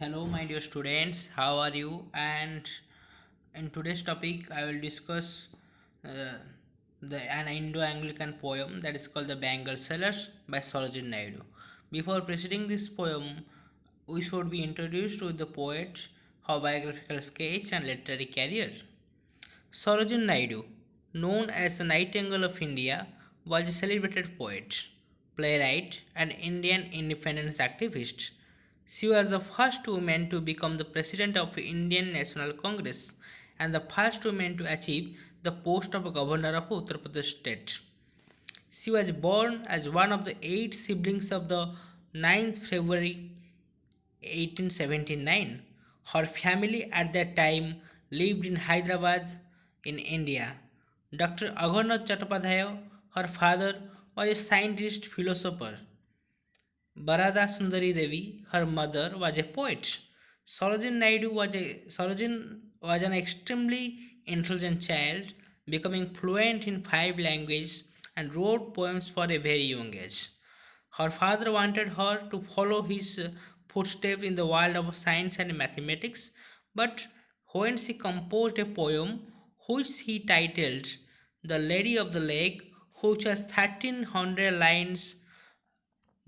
Hello, my dear students. How are you? And in today's topic, I will discuss uh, an Indo-Anglican poem that is called the Bangle by Sorojin Naidu. Before proceeding this poem, we should be introduced to the poet, her biographical sketch, and literary career. Sorojin Naidu, known as the Nightingale of India, was a celebrated poet, playwright, and Indian independence activist. She was the first woman to become the president of Indian National Congress and the first woman to achieve the post of governor of Uttar Pradesh state. She was born as one of the eight siblings of the 9th February 1879. Her family at that time lived in Hyderabad in India. Dr. Agharnath Chattopadhyay, her father, was a scientist philosopher. Barada Sundari Devi, her mother, was a poet. Sarojin was an extremely intelligent child, becoming fluent in five languages and wrote poems for a very young age. Her father wanted her to follow his footsteps in the world of science and mathematics, but when she composed a poem which he titled The Lady of the Lake, which was 1300 lines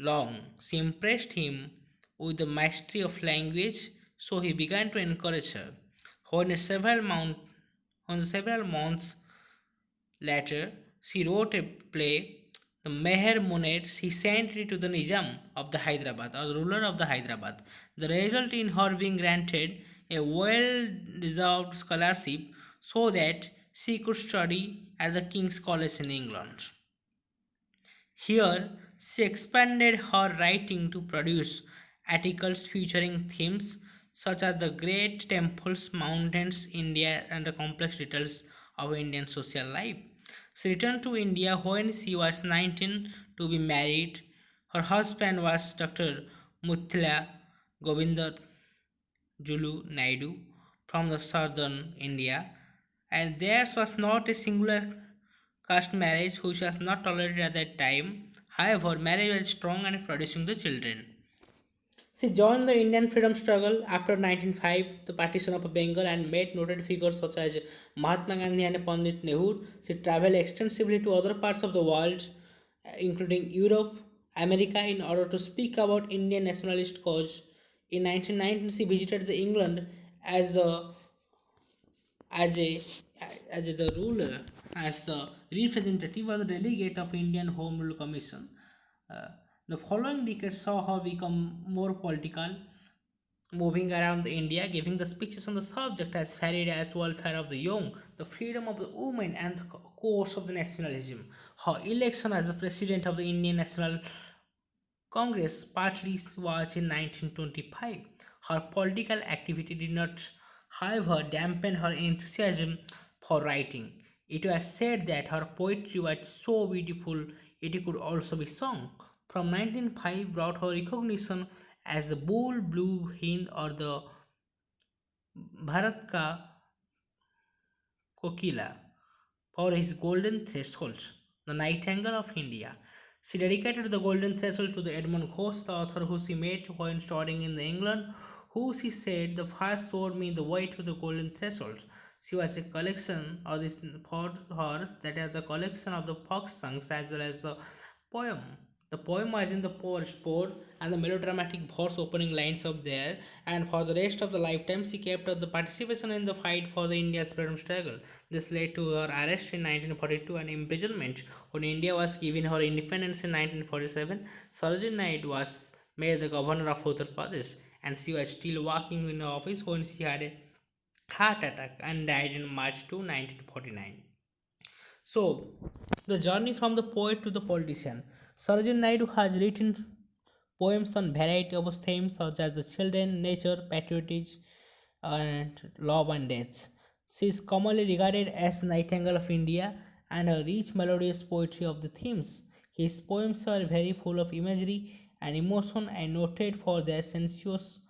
long, she impressed him with the mastery of language, so he began to encourage her. When several months later, she wrote a play, The Meher Munir. She sent it to the Nizam of the Hyderabad, or the ruler of the Hyderabad. The result in her being granted a well-deserved scholarship so that she could study at the King's College in England. Here, she expanded her writing to produce articles featuring themes such as the great temples, mountains, India, and the complex details of Indian social life. She returned to India when she was 19 to be married. Her husband was Dr. Muthila Govinda Julu Naidu from the southern India, and theirs was not a singular caste marriage which was not tolerated at that time. However, marriage was strong and producing the children. She joined the Indian freedom struggle after 1905, the partition of Bengal, and met noted figures such as Mahatma Gandhi and Pandit Nehru. She traveled extensively to other parts of the world, including Europe, America, in order to speak about Indian nationalist cause. In 1919, she visited the England as the as a as the ruler, as the representative or the delegate of Indian Home Rule Commission. Uh, the following decade saw her become more political, moving around India, giving the speeches on the subject as varied as welfare of the young, the freedom of the women, and the course of the nationalism. Her election as the president of the Indian National Congress partly was in 1925. Her political activity did not, however, dampen her enthusiasm for writing. It was said that her poetry was so beautiful it could also be sung. From 1905 brought her recognition as the Bull Blue Hind or the Bharat Ka Kokila for his golden thresholds, the Nightingale of India. She dedicated the golden threshold to the Edmund Ghosh, the author who she met when studying in England, who she said the first showed me the way to the golden threshold. She was a collection of this for her that is the collection of the folk songs as well as the poem. The poem was in the first board and the melodramatic verse opening lines up there, and for the rest of the lifetime she kept up the participation in the fight for the India's freedom struggle. This led to her arrest in 1942 and imprisonment. When India was given her independence in 1947, Sarojini Naidu was made the governor of Uttar Pradesh, and she was still working in the office when she had a heart attack and died in March 2, 1949. So, the journey from the poet to the politician. Sarojini Naidu has written poems on variety of themes such as the children, nature, patriotism, and love and death. She is commonly regarded as Nightingale of India and her rich melodious poetry of the themes. His poems are very full of imagery and emotion and noted for their sensuous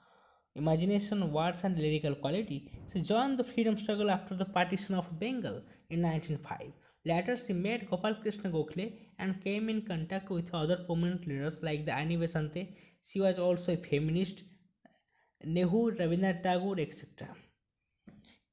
imagination, words, and lyrical quality. She joined the freedom struggle after the partition of Bengal in 1905. Later, she met Gopal Krishna Gokhale and came in contact with other prominent leaders like the Annie Besante. She was also a feminist Nehru, Rabindranath Tagore, etc.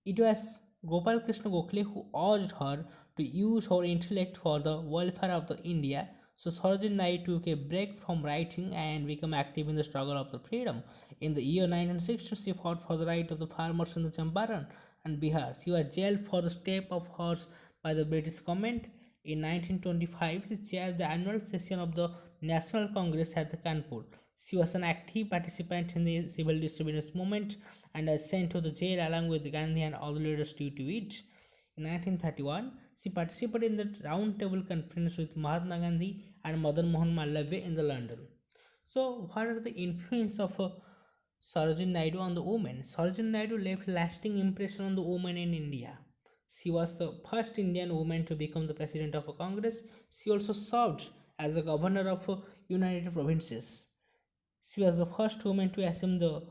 It was Gopal Krishna Gokhale who urged her to use her intellect for the welfare of the India. So Sarojin Naidu took a break from writing and became active in the struggle of the freedom. In the year 1960, she fought for the right of the farmers in the Champaran and Bihar. She was jailed for the step of hers by the British government. In 1925, she chaired the annual session of the National Congress at the Kanpur. She was an active participant in the civil disobedience movement and was sent to the jail along with Gandhi and all the leaders due to it. In 1931, she participated in the Round Table Conference with Mahatma Gandhi and Madan Mohan Mallavya in the London. So, what are the influence of Sarojin Naidu on the women? Sarojin Naidu left lasting impression on the women in India. She was the first Indian woman to become the president of a Congress. She also served as the governor of United Provinces. She was the first woman to assume the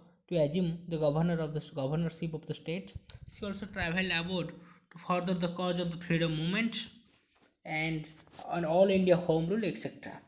governorship of the state. She also traveled abroad to further the cause of the freedom movement and on all India home rule, etc.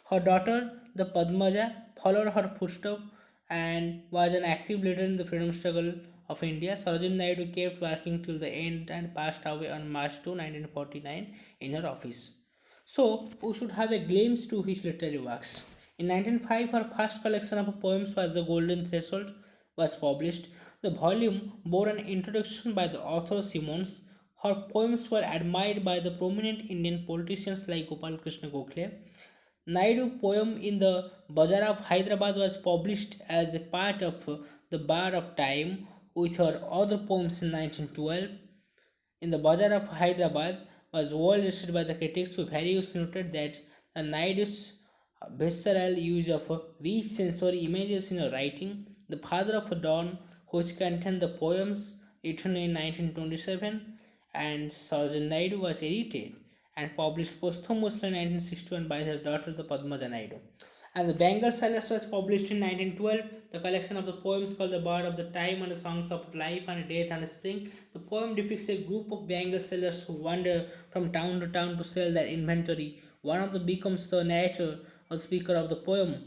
Her daughter, the Padmaja, followed her footsteps and was an active leader in the freedom struggle of India. Sarojini Naidu kept working till the end and passed away on March 2, 1949 in her office. So, we should have a glimpse to his literary works. In 1905, her first collection of poems was The Golden Threshold was published. The volume bore an introduction by the author Simons. Her poems were admired by the prominent Indian politicians like Gopal Krishna Gokhale. Naidu poem in the Bazaar of Hyderabad was published as a part of the Bar of Time with her other poems in 1912. In the Bazaar of Hyderabad was well received by the critics who various noted that the Naidu's visceral use of rich sensory images in her writing, The Father of Dawn, which contained the poems written in 1927, and Sarojini Naidu was edited and published posthumously in 1961 by his daughter, the Padmaja Naidu. And the Bangle was published in 1912. The collection of the poems called The Bard of the Time and the Songs of Life and Death and Spring. The poem depicts a group of Bangle sellers who wander from town to town to sell their inventory. One of them becomes the narrator or speaker of the poem.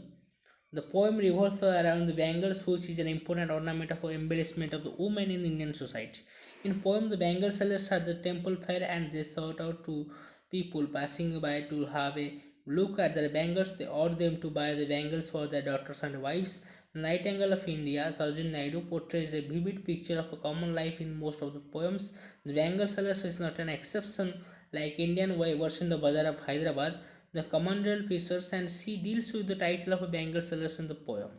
The poem revolves around the bangles, which is an important ornament of embellishment of the women in Indian society. In poem, the bangle sellers are the temple fair and they shout out to people passing by to have a look at their bangles. They urge them to buy the bangles for their daughters and wives. The Nightingale of India, Sarojini Naidu portrays a vivid picture of a common life in most of the poems. The bangle sellers is not an exception, like Indian weavers in the Bazaar of Hyderabad. The Commandant Pictures and she deals with the title of a bangle sellers in the poem.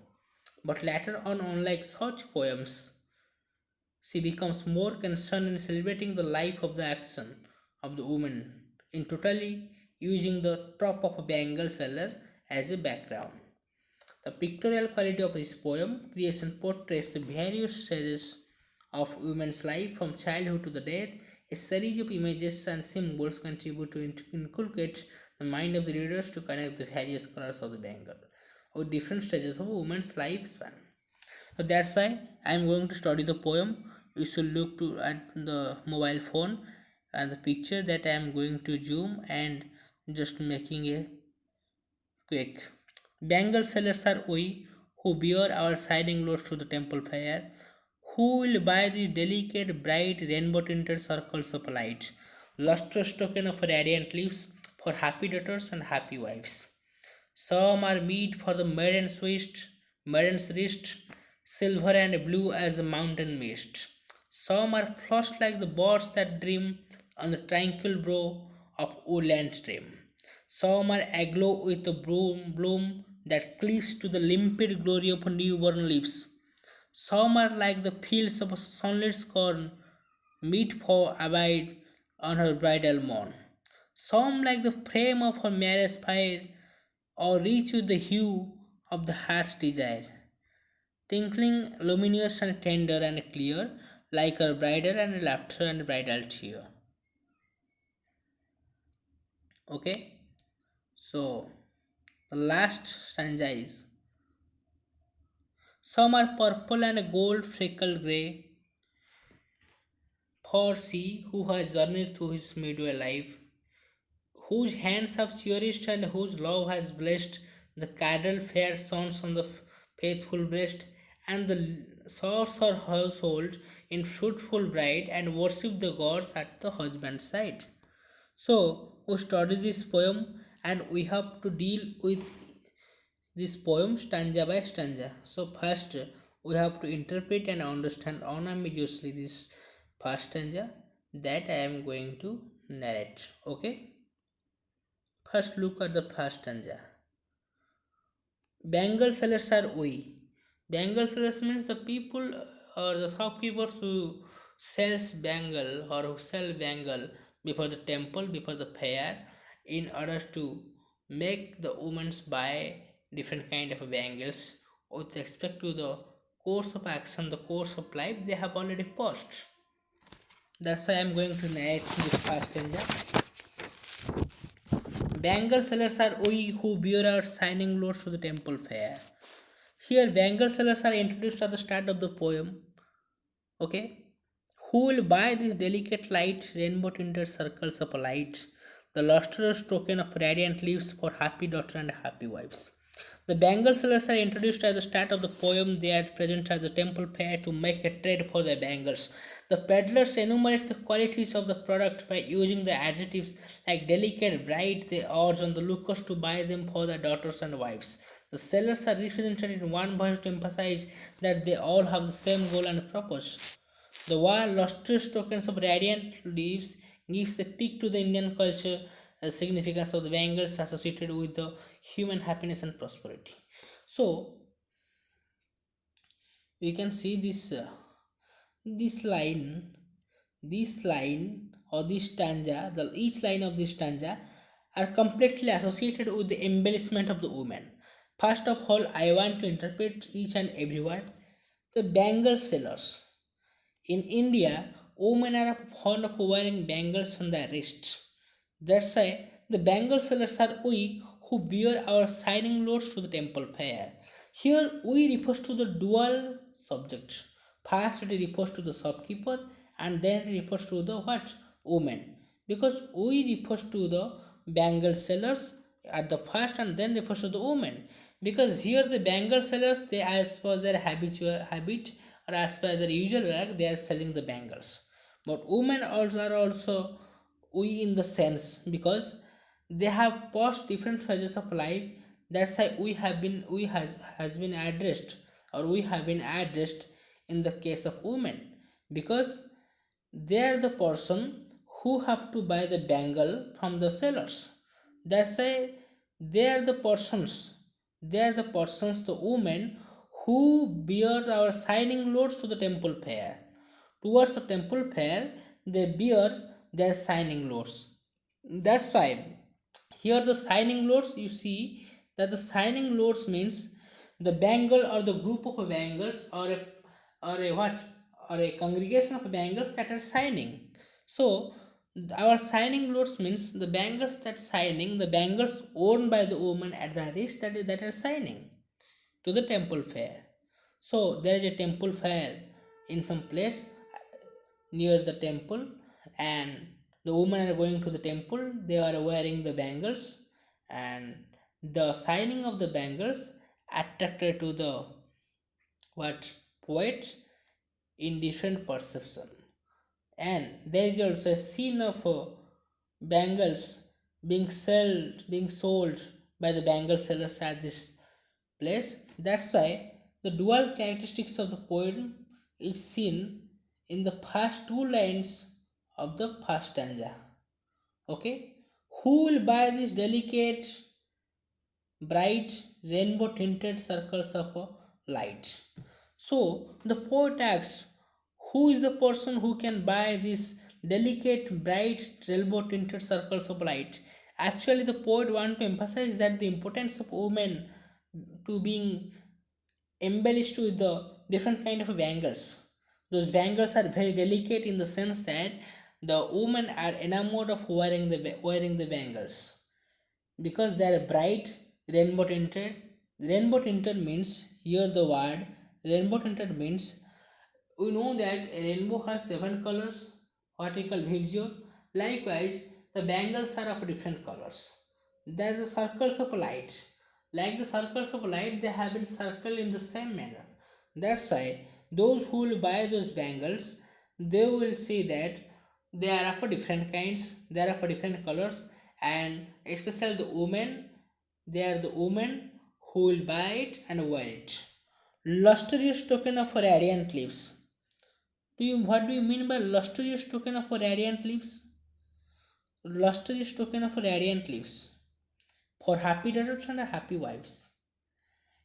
But later on, unlike such poems, she becomes more concerned in celebrating the life of the action of the woman in totally using the top of a bangle seller as a background. The pictorial quality of this poem creation portrays the various stages of women's life from childhood to the death. A series of images and symbols contribute to inculcate the mind of the readers to connect the various colors of the bangle with different stages of a woman's lifespan. So that's why I am going to study the poem. You should look to at the mobile phone and the picture that I am going to zoom and just making a quick. Bangle sellers are we who bear our siding loads to the temple fair. Who will buy these delicate, bright, rainbow tinted circles of light, lustrous token of radiant leaves for happy daughters and happy wives? Some are meet for the maiden's wrist, silver and blue as the mountain mist. Some are flushed like the birds that dream on the tranquil brow of woodland stream. Some are aglow with the bloom that cleaves to the limpid glory of newborn leaves. Some are like the fields of a sunlit corn, meet for abide on her bridal morn. Some like the flame of her marriage fire, or reach with the hue of the heart's desire, twinkling luminous and tender and clear, like her bridal and laughter and bridal tear. Okay, so the last stanza is some are purple and gold freckled grey, for she who has journeyed through his midway life, whose hands have cherished and whose love has blessed the cradle fair sons on the faithful breast, and the swords are household in fruitful bride and worship the gods at the husband's side. So we study this poem and we have to deal with this poem stanza by stanza. So first we have to interpret and understand unambiguously this first stanza that I am going to narrate. Okay. First look at the first stanza. Bangle sellers are we. Bangle sellers means the people or the shopkeepers who sells bangle or who sell bangle before the temple, before the fair, in order to make the women buy different kind of bangles with respect to the course of action, the course of life they have already passed. That's why I'm going to narrate this first stanza. Bangle sellers are we who bear our shining loads to the temple fair. Here, bangle sellers are introduced at the start of the poem. Okay, who will buy these delicate light, rainbow tinted circles of light, the lustrous token of radiant leaves for happy daughter and happy wives? The bangle sellers are introduced at the start of the poem. They are present at the temple fair to make a trade for their bangles. The peddlers enumerate the qualities of the product by using the adjectives like delicate, bright. They urge on the lookers to buy them for their daughters and wives. The sellers are represented in one voice to emphasize that they all have the same goal and purpose. The wild lustrous tokens of radiant leaves gives a peak to the Indian culture significance of the bangles associated with the human happiness and prosperity. So we can see this line, this line or this stanza, the each line of this stanza are completely associated with the embellishment of the woman. First of all, I want to interpret each and every word. The bangle sellers. In India, women are fond of wearing bangles on their wrists. That's why the bangle sellers are we who bear our shining loads to the temple fair. Here we refers to the dual subject. First it refers to the shopkeeper and then it refers to the what? Woman. Because we refers to the bangle sellers at the first and then refers to the woman. Because here the bangle sellers they as per their habitual habit or as per their usual work they are selling the bangles. But women also are also we in the sense because they have passed different phases of life. That's why we has been addressed or we have been addressed in the case of women because they are the person who have to buy the bangle from the sellers. That's why they are the persons, the women who bear our shining loads to the temple fair. Towards the temple fair they bear their shining loads. That's why here the shining loads you see that the shining loads means the bangle or the group of bangles or a what or a congregation of bangles that are shining. So our shining loads means the bangles that shining, the bangles worn by the woman at the wrist that are shining to the temple fair. So there is a temple fair in some place near the temple and the women are going to the temple. They are wearing the bangles and the signing of the bangles attracted to the what poet in different perception. And there is also a scene of bangles being sold by the bangle sellers at this place. That's why the dual characteristics of the poem is seen in the first two lines of the first stanza. Okay, who will buy these delicate bright rainbow tinted circles of light? So the poet asks, who is the person who can buy these delicate bright rainbow tinted circles of light? Actually the poet want to emphasize that the importance of women to being embellished with the different kind of bangles. Those bangles are very delicate in the sense that the women are enamored of wearing the bangles because they are bright, rainbow tinted. Rainbow tinted means here the word rainbow tinted means we know that a rainbow has seven colors, what we call visual. Likewise, the bangles are of different colors. There are the circles of light. Like the circles of light, they have been circled in the same manner. That's why those who will buy those bangles, they will see that they are of a different kinds, they are of a different colors, and especially the women, they are the women who will buy it and wear it. Lustrous token of radiant leaves. What do you mean by lustrous token of radiant leaves? Lustrous token of radiant leaves for happy daughters and happy wives.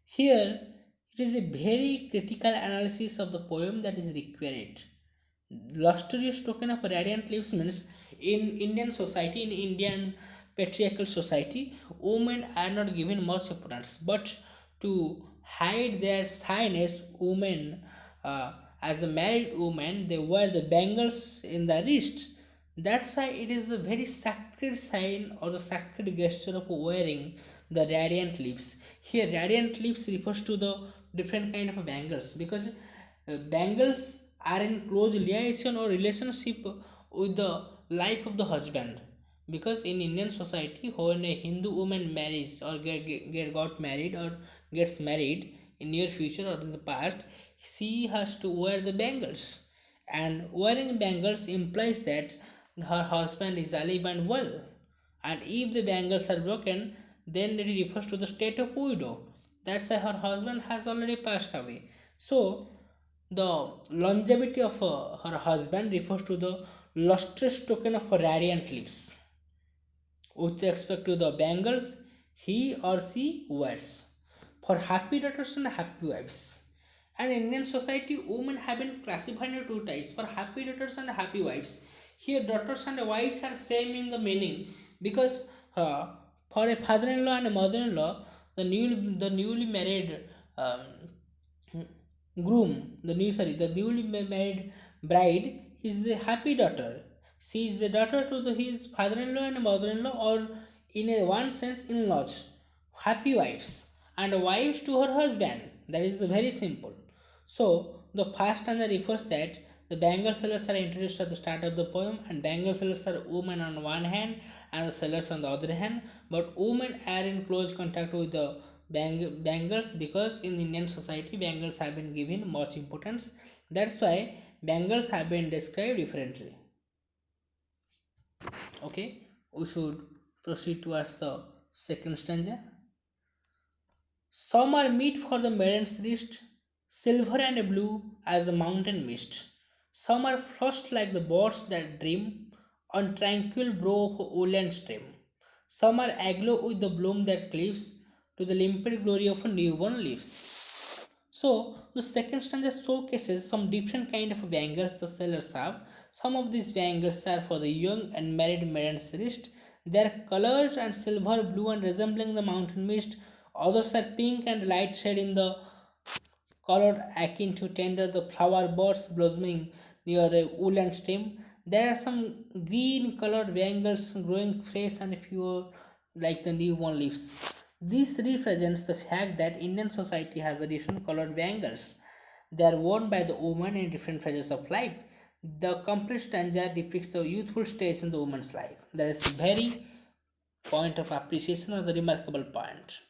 Here, it is a very critical analysis of the poem that is required. Lustrous token of radiant leaves means in Indian society, in Indian patriarchal society, women are not given much importance. But to hide their shyness, women, as a married woman, they wear the bangles in the wrist. That's why it is a very sacred sign or the sacred gesture of wearing the radiant leaves. Here, radiant leaves refers to the different kind of bangles because bangles are in close liaison or relationship with the life of the husband. Because in Indian society, when a Hindu woman marries or got married or gets married in near future or in the past, she has to wear the bangles, and wearing bangles implies that her husband is alive and well. And if the bangles are broken, then it refers to the state of widow. That's why her husband has already passed away. So the longevity of her husband refers to the lustrous token of her radiant lips with respect to the bangles he or she wears for happy daughters and happy wives. And in Indian society, women have been classified into two types for happy daughters and happy wives. Here, daughters and wives are same in the meaning because for a father-in-law and a mother-in-law, the newly married um, the newly married bride is the happy daughter. She is the daughter to his father-in-law and mother-in-law, or in a one sense, in-laws, happy wives, and wives to her husband. That is very simple. So the first stanza refers that the Bangle sellers are introduced at the start of the poem, and Bangle sellers are women on one hand and the sellers on the other hand. But women are in close contact with the bangles because in Indian society bangles have been given much importance. That's why bangles have been described differently. Okay, we should proceed towards the second stanza. Some are meet for the maiden's wrist, silver and blue as the mountain mist. Some are flushed like the birds that dream on tranquil brow of a woodland stream. Some are aglow with the bloom that cleaves to the limpid glory of a newborn leaves. So the second stanza showcases some different kind of bangles the sellers have. Some of these bangles are for the young and married maiden's wrist. They are colored and silver blue and resembling the mountain mist. Others are pink and light shade in the colored akin to tender the flower buds blossoming near a woodland stem. There are some green colored bangles growing fresh and pure like the newborn leaves. This represents the fact that Indian society has a different colored bangles. They are worn by the woman in different phases of life. The complete stanza depicts the youthful stage in the woman's life. That is very point of appreciation or the remarkable point.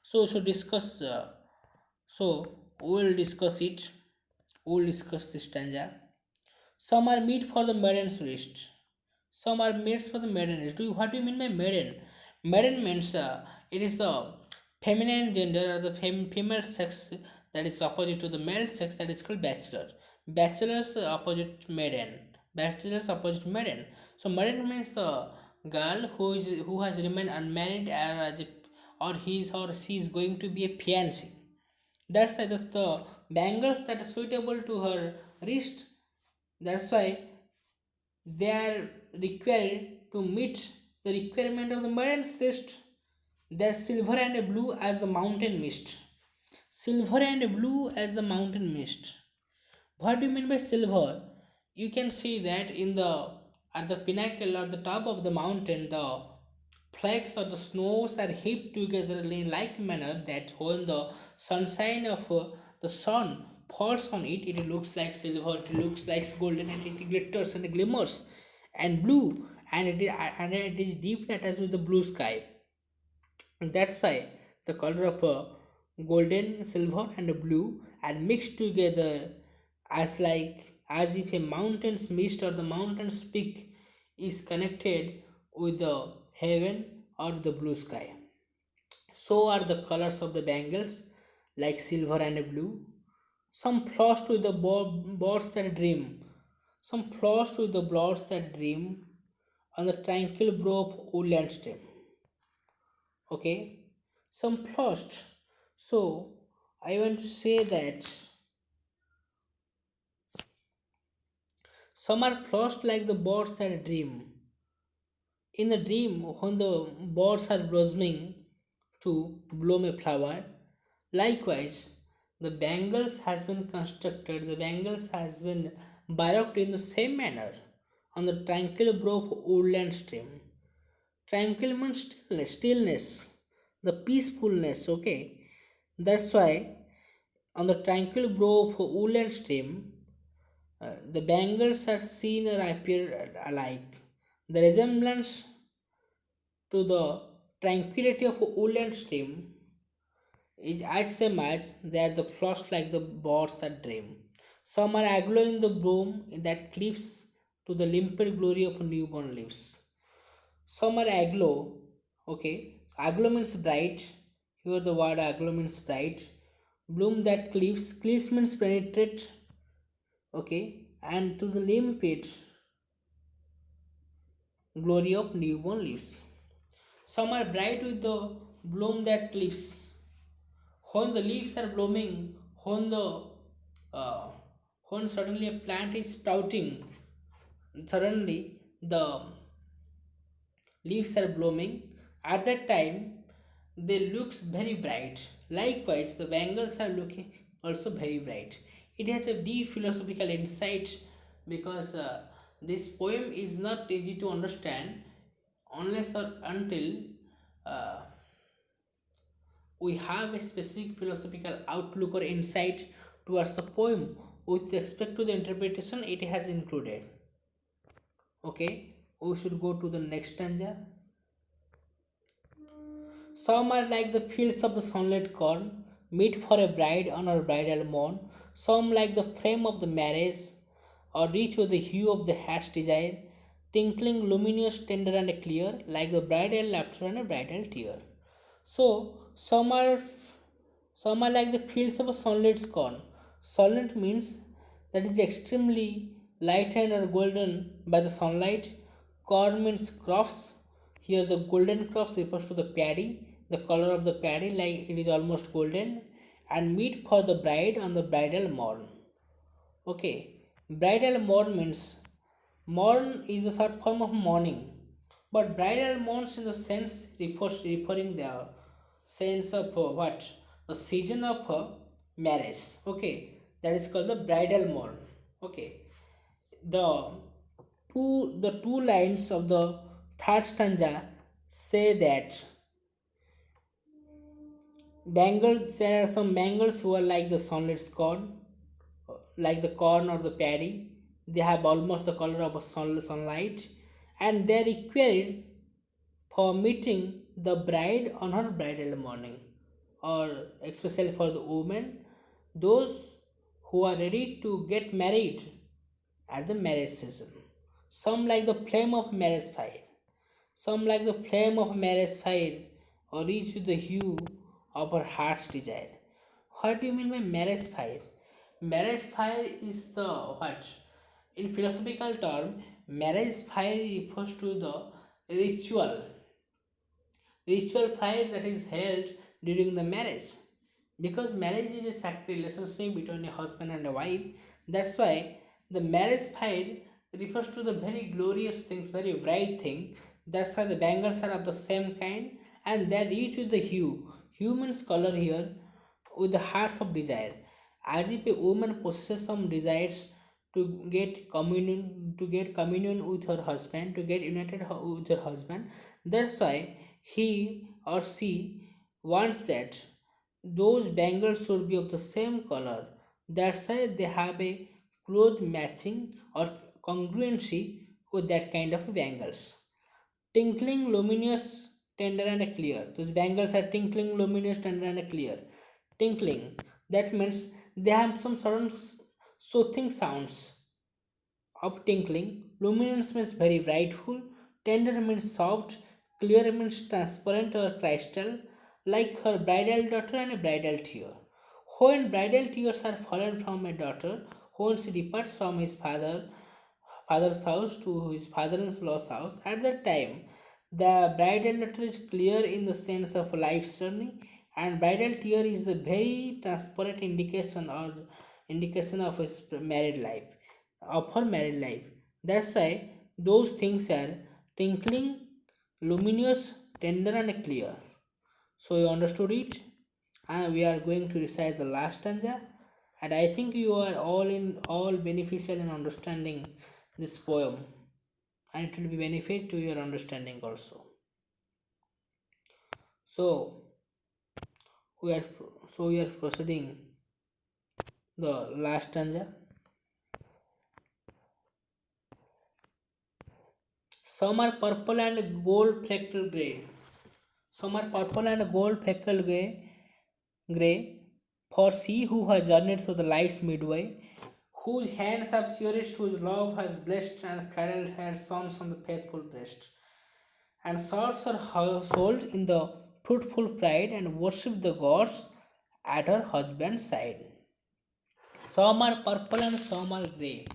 So, we'll discuss it. We'll discuss this stanza. Some are meat for the maiden's wrist. Some are mates for the maiden wrist. What do you mean by maiden? Maiden means it is the feminine gender or the female sex that is opposite to the male sex, that is called bachelor. Bachelor's opposite maiden. Bachelor's opposite maiden. So maiden means the girl who has remained unmarried or he is or she is going to be a fiancé. That's why just the bangles that are suitable to her wrist. That's why they are required to meet the requirement of the maiden's wrist. They're silver and blue as the mountain mist. Silver and blue as the mountain mist. What do you mean by silver? You can see that in the at the pinnacle or the top of the mountain, the flakes or the snows are heaped together in like manner that when the sunshine of the sun falls on it, it looks like silver, it looks like golden, and it glitters and glimmers and blue, and it is deeply attached with the blue sky. And that's why the color of golden, silver, and blue and mixed together as if a mountain's mist or the mountain's peak is connected with the heaven or the blue sky. So are the colors of the bangles, like silver and blue. Some flushed with the birds that dream. Some flushed with the birds that dream on the tranquil brow of woodland stem. Okay, some flushed. So I want to say that some are flushed like the birds that dream. In the dream, when the birds are blossoming to bloom a flower, likewise, the bangles has been baroqued in the same manner on the tranquil brow of woodland stream. Tranquil means stillness, the peacefulness, okay? That's why on the tranquil brow of woodland stream, the bangles are seen or appear alike. The resemblance to the tranquility of a woodland stream is as same as they are the flushed like the birds that dream. Some are aglow in the bloom that cleaves to the limpid glory of newborn leaves. Some are aglow, okay? Aglow means bright. Here the word aglow means bright. Bloom that cleaves. Cleaves means penetrate, okay? And to the limpid glory of newborn leaves. Some are bright with the bloom that leaves. When the leaves are blooming, when the uh, when suddenly a plant is sprouting, suddenly the leaves are blooming. At that time, they looks very bright. Likewise, the bangles are looking also very bright. It has a deep philosophical insight because this poem is not easy to understand unless or until uh, we have a specific philosophical outlook or insight towards the poem with respect to the interpretation it has included. Okay, we should go to the next stanza. Some are like the fields of the sunlit corn, meet for a bride on her bridal morn. Some like the frame of the marriage, or rich with the hue of the heart's desire, tinkling, luminous, tender, and clear, like the bridal laughter and a bridal tear. So some are like the fields of a sunlit corn. Sunlit means that is extremely lightened or golden by the sunlight. Corn means crops. Here the golden crops refers to the paddy, the color of the paddy like it is almost golden, and meet for the bride on the bridal morn. Okay, bridal morn means morn is a short form of morning, but bridal morns in the sense referring the sense of what the season of marriage. Okay, that is called the bridal morn. Okay, the two lines of the third stanza say that bangles there are some bangles who are like the sunlit corn, like the corn or the paddy. They have almost the color of a sunlight, and they are required for meeting the bride on her bridal morning, or especially for the women, those who are ready to get married at the marriage season. Some like the flame of marriage fire. Some like the flame of marriage fire, or each with the hue of her heart's desire. What do you mean by marriage fire? Marriage fire is the what? In philosophical term, marriage fire refers to the ritual ritual fire that is held during the marriage, because marriage is a sacred relationship between a husband and a wife. That's why the marriage fire refers to the very glorious things, very bright thing. That's why the bangles are of the same kind, and they're each with the humans color here, with the hearts of desire, as if a woman possesses some desires to get communion with her husband, to get united with her husband. That's why he or she wants that those bangles should be of the same color. That's why they have a close matching or congruency with that kind of bangles. Tinkling, luminous, tender, and clear. Those bangles are tinkling, luminous, tender, and clear. Tinkling, that means They have some certain soothing sounds of tinkling. Luminance means very brightful, tender means soft, clear means transparent or crystal, like her bridal daughter and a bridal tear. When bridal tears are fallen from a daughter, when she departs from his father's house to his father-in-law's house, at that time the bridal daughter is clear in the sense of life's journey, and bridal tear is the very transparent indication of his married life, of her married life. That's why those things are twinkling, luminous, tender, and clear. So you understood it, and we are going to recite the last stanza. And I think you are all beneficial in understanding this poem, and it will be benefit to your understanding also. So we are we are proceeding the last stanza. Some are purple and gold fleckled gray. Some are purple and gold fleckled gray. For she who has journeyed through the life's midway, whose hands have cherished, whose love has blessed, and cradled her sons on the faithful breast, and sought her household in the fruitful pride, and worshipped the gods at her husband's side. Some are purple and some are grey.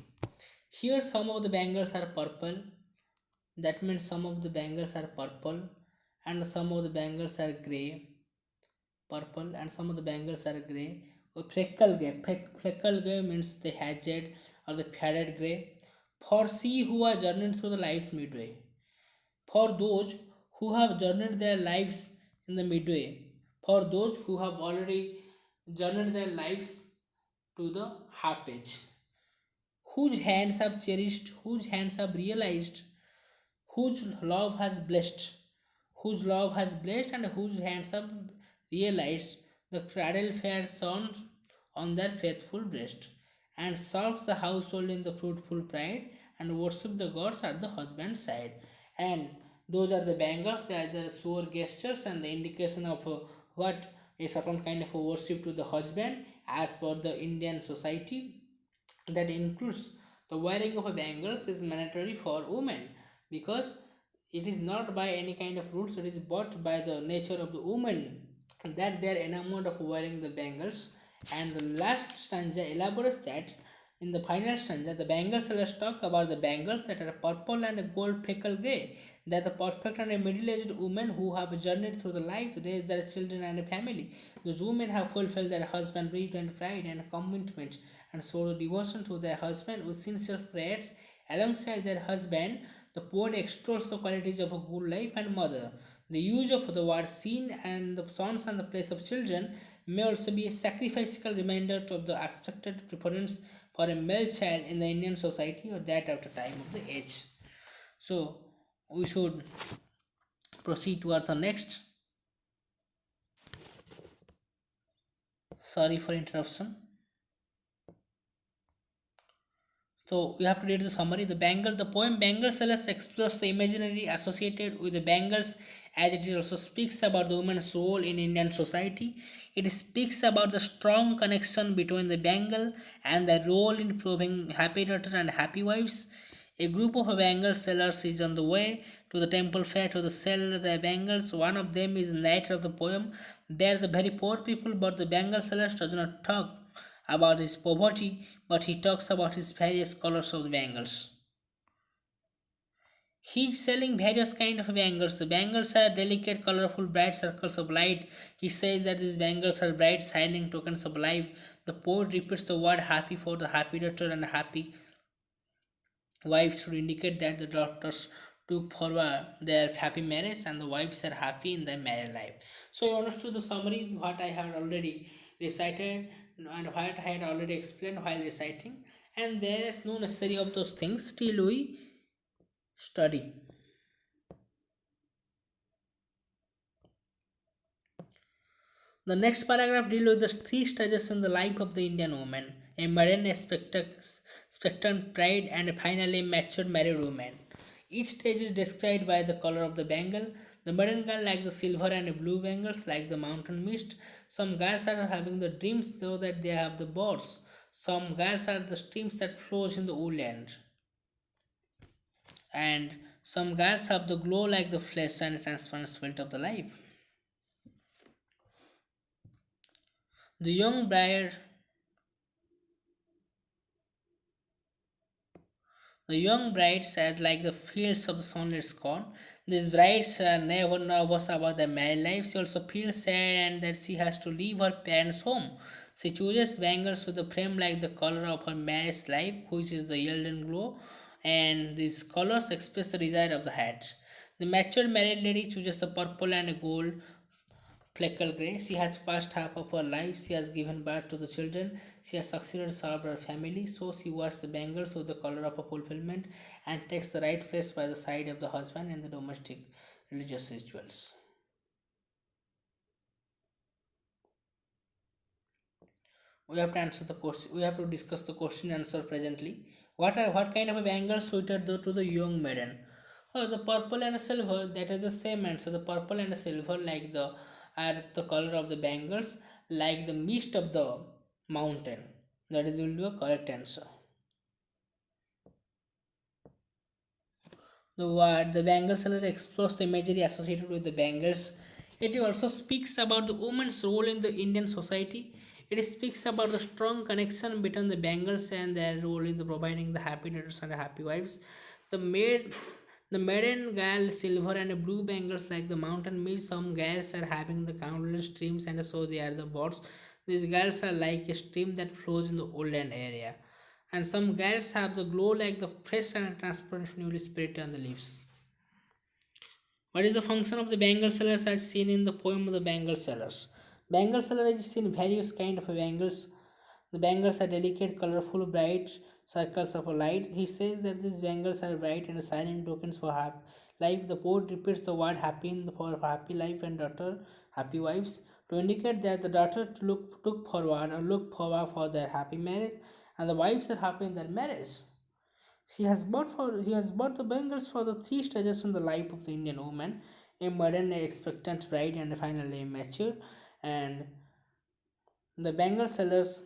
Here, some of the bangles are purple. That means some of the bangles are purple, and some of the bangles are grey, purple, and some of the bangles are grey. Freckle grey. Freckle grey means the hatchet or the faded grey. For she who has journeyed through the life's midway. For those who have journeyed their lives in the midway. For those who have already journeyed their lives to the half age. Whose hands have cherished, whose hands have realized, whose love has blessed, and whose hands have realized the cradle fair sons on their faithful breast, and serves the household in the fruitful pride, and worship the gods at the husband's side. And those are the bangles, they are the sure gestures and the indication of what a certain kind of a worship to the husband as per the Indian society. That includes the wearing of a bangles is mandatory for women, because it is not by any kind of rules, it is bought by the nature of the woman that they are enamored of wearing the bangles. And the last stanza elaborates that. In the final stanza, the bangle sellers talk about the bangles that are purple and gold peckle gray, that the perfect and middle-aged women who have journeyed through the life, raised their children and a family. Those women have fulfilled their husband breed and pride and commitment, and showed devotion to their husband with sincere prayers. Alongside their husband, the poet extols the qualities of a good life and mother. The use of the word seen and the sons and the place of children may also be a sacrificial reminder of the expected preference for a male child in the Indian society, or that at the time of the age. So we should proceed towards the next. Sorry for interruption. So we have to read the summary. The poem Bangle Celeste explores the imaginary associated with the bangles, as it also speaks about the woman's role in Indian society. It speaks about the strong connection between the bangle and their role in proving happy daughters and happy wives. A group of bangle sellers is on the way to the temple fair to sell their bangles. One of them is the narrator of the poem. They are the very poor people, but the bangle sellers does not talk about his poverty, but he talks about his various colors of the bangles. He's selling various kind of bangles. The bangles are delicate, colorful, bright circles of light. He says that these bangles are bright, shining tokens of life. The poet repeats the word happy for the happy daughter and happy wives should indicate that the daughters took forward their happy marriage and the wives are happy in their married life. So you understood the summary what I had already recited and what I had already explained while reciting, and there is no necessary of those things till we study. The next paragraph deals with the three stages in the life of the Indian woman: a maiden, a expectant bride, and finally a matured married woman. Each stage is described by the color of the bangle. The maiden girl like the silver and blue bangles like the mountain mist. Some girls are having the dreams though that they have the birds. Some girls are the streams that flows in the woodland. And some girls have the glow like the flesh and transparent spirit of the life. The young bride The young brides are like the fields of the sunlit scorn. These brides are never nervous about their married life. She also feels sad and that she has to leave her parents' home. She chooses bangles with a frame like the color of her marriage life, which is the golden glow, and these colors express the desire of the heart. The mature married lady chooses the purple and gold Fleckle Grey. She has passed half of her life. She has given birth to the children. She has succeeded to serve her family. So she wears the bangles with the color of a fulfillment and takes the right place by the side of the husband in the domestic religious rituals. We have to answer the question. We have to discuss the question answer presently. What kind of a bangle suited to the young maiden? Oh, the purple and silver. That is the same answer. The purple and silver like the are the color of the bangles, like the mist of the mountain. That is will be a correct answer. The word the bangle seller explores the imagery associated with the bangles. It also speaks about the woman's role in the Indian society. It speaks about the strong connection between the bangles and their role in the providing the happiness and happy wives. The maid the maiden girl silver and blue bangles like the mountain mist. Some girls are having the countless streams and so they are the birds. These girls are like a stream that flows in the woodland area. And some girls have the glow like the fresh and transparent newly spirit on the leaves. What is the function of the bangle sellers as seen in the poem of the Bangle Sellers? Bangle seller is seen various kind of bangles. The bangles are delicate, colorful, bright circles of light. He says that these bangles are bright and silent tokens for happy life. The poet repeats the word happy in the for happy life and daughter, happy wives, to indicate that the daughter took forward or looked forward for their happy marriage, and the wives are happy in their marriage. He has bought the bangles for the three stages in the life of the Indian woman: a modern, a expectant bride, and finally a mature. And the bangle sellers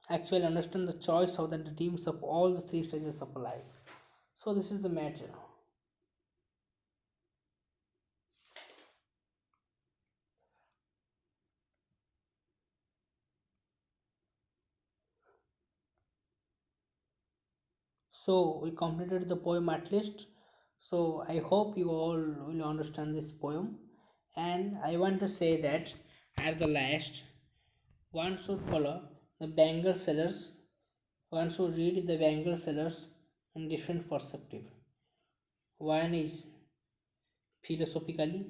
actually understand the choice of the dreams of all the three stages of life. So this is the matter. So we completed the poem at least. So I hope you all will understand this poem. And I want to say that at the last, one should follow the bangle sellers. One should read the bangle sellers in different perspective. One is philosophically,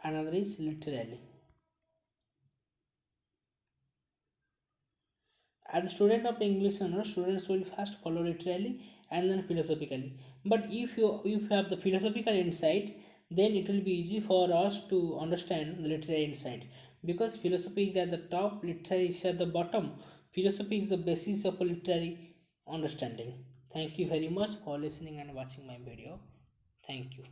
another is literally. As a student of English honors, students will first follow literally and then philosophically. But if you have the philosophical insight, then it will be easy for us to understand the literary insight. Because philosophy is at the top, literary is at the bottom. Philosophy is the basis of a literary understanding. Thank you very much for listening and watching my video. Thank you.